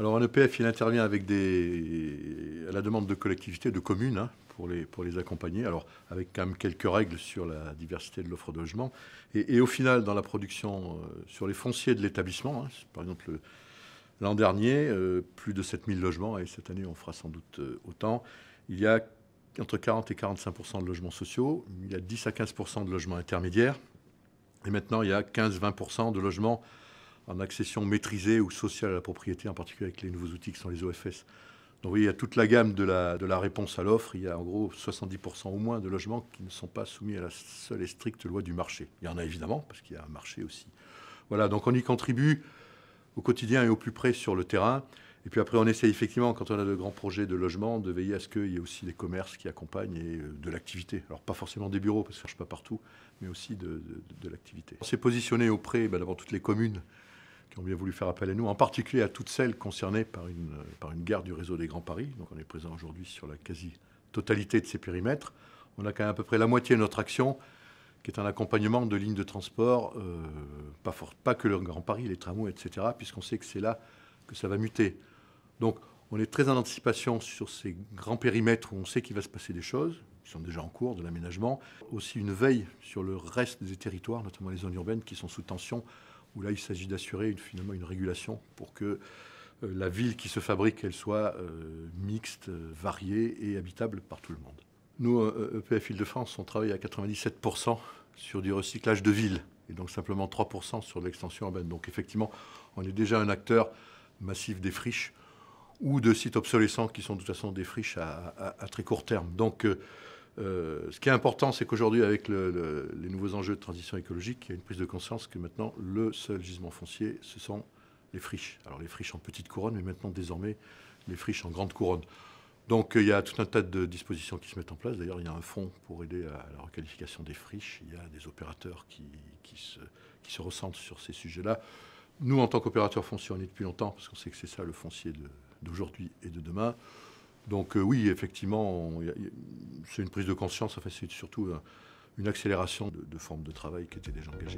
Alors un EPF, il intervient avec à la demande de collectivités, de communes, hein, pour les accompagner, alors avec quand même quelques règles sur la diversité de l'offre de logement. Et au final, dans la production, sur les fonciers de l'établissement, hein, par exemple l'an dernier, plus de 7000 logements, et cette année on fera sans doute autant, il y a entre 40 et 45% de logements sociaux, il y a 10 à 15% de logements intermédiaires, et maintenant il y a 15-20% de logements en accession maîtrisée ou sociale à la propriété, en particulier avec les nouveaux outils qui sont les OFS. Donc vous voyez, il y a toute la gamme de la réponse à l'offre. Il y a en gros 70% au moins de logements qui ne sont pas soumis à la seule et stricte loi du marché. Il y en a évidemment, parce qu'il y a un marché aussi. Voilà, donc on y contribue au quotidien et au plus près sur le terrain. Et puis après, on essaie effectivement, quand on a de grands projets de logement, de veiller à ce qu'il y ait aussi des commerces qui accompagnent et de l'activité. Alors pas forcément des bureaux, parce que ça ne cherche pas partout, mais aussi de l'activité. On s'est positionné auprès d'abord toutes les communes qui ont bien voulu faire appel à nous, en particulier à toutes celles concernées par une gare du réseau des Grands Paris. Donc on est présent aujourd'hui sur la quasi-totalité de ces périmètres. On a quand même à peu près la moitié de notre action qui est un accompagnement de lignes de transport, pas que le Grand Paris, les tramways, etc., puisqu'on sait que c'est là que ça va muter. Donc on est très en anticipation sur ces grands périmètres où on sait qu'il va se passer des choses, qui sont déjà en cours, de l'aménagement. Aussi une veille sur le reste des territoires, notamment les zones urbaines qui sont sous tension, où là il s'agit d'assurer finalement une régulation pour que la ville qui se fabrique, elle soit mixte, variée et habitable par tout le monde. Nous, EPF Île-de-France, on travaille à 97% sur du recyclage de ville et donc simplement 3% sur de l'extension urbaine. Donc effectivement, on est déjà un acteur massif des friches ou de sites obsolescents qui sont de toute façon des friches à très court terme. Donc ce qui est important, c'est qu'aujourd'hui, avec les nouveaux enjeux de transition écologique, il y a une prise de conscience que maintenant, le seul gisement foncier, ce sont les friches. Alors les friches en petite couronne, mais maintenant désormais les friches en grande couronne. Donc il y a tout un tas de dispositions qui se mettent en place. D'ailleurs, il y a un fonds pour aider à la requalification des friches. Il y a des opérateurs qui se recentrent sur ces sujets-là. Nous, en tant qu'opérateurs fonciers, on est depuis longtemps, parce qu'on sait que c'est ça le foncier d'aujourd'hui et de demain. Donc oui, effectivement, c'est une prise de conscience. Enfin, c'est surtout une accélération de formes de travail qui étaient déjà engagées.